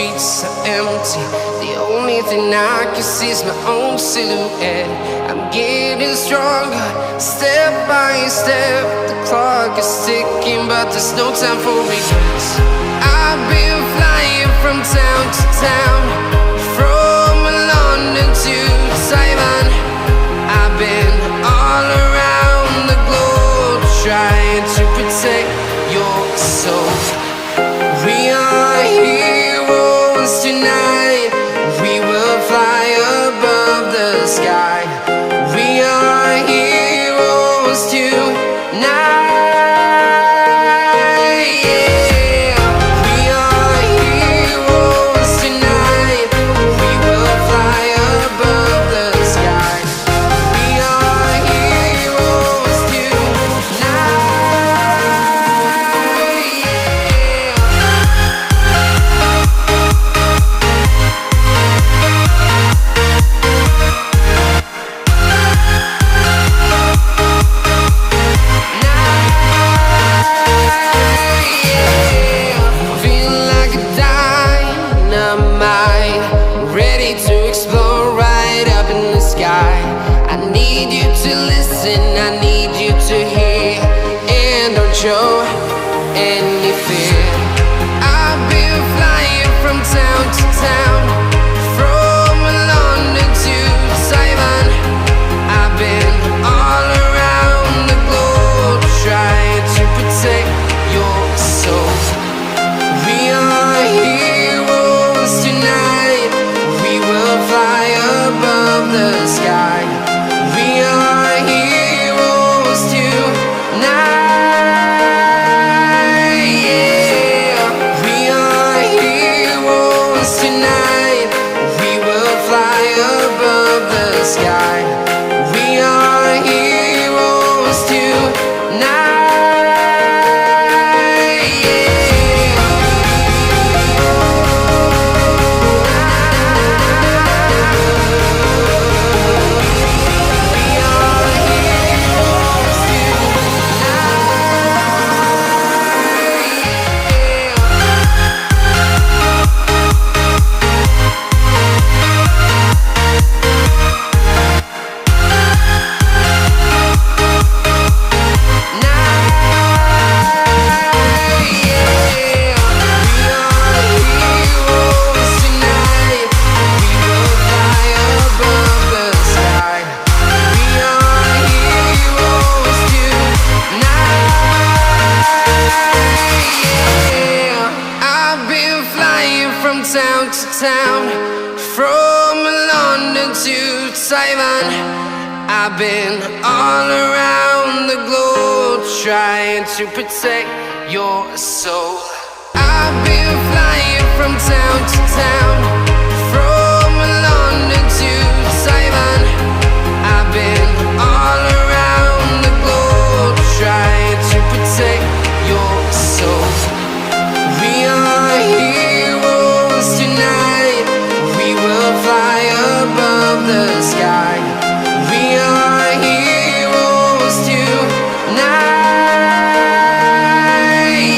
streets are empty. The only thing I can see is my own silhouette. I'm getting stronger, step by step. The clock is ticking, but there's no time for regrets. I've been flying from town to town, from London to Taiwan. I've been all around the globe, trying to protect your soul. We are heroes tonight. We will fly above the sky. We are heroes tonight. Yeah. We are heroes tonight. We will fly above the sky. We are heroes tonight. I need you to hear, and don't show any fear. I've been flying from town to town, from London to Taiwan. I've been all around the globe, trying to protect your soul. We are heroes tonight. We will fly above the sky. We are heroes tonight. Yeah. We are heroes tonight. We will fly above the sky. We are heroes tonight. Town to town, from London to Taiwan. I've been all around the globe, trying to protect your soul. I've been flying from town to town, from London to Taiwan. I've been all around the globe, trying to protect your soul. We are heroes tonight. We will fly above the sky. We are heroes tonight.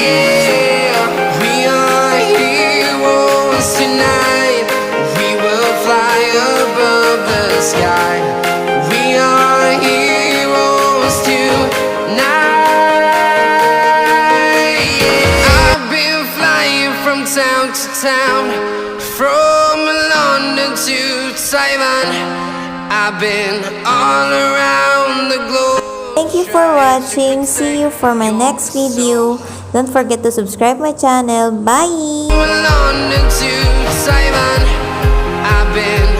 Yeah. We are heroes tonight. We will fly above the sky. We are heroes tonight. Yeah. I've been flying from town to town, from London to Taiwan. I've been all around the globe. Thank you for watching. See you for my next video. Don't forget to subscribe my channel. Bye! From London to Taiwan. I've been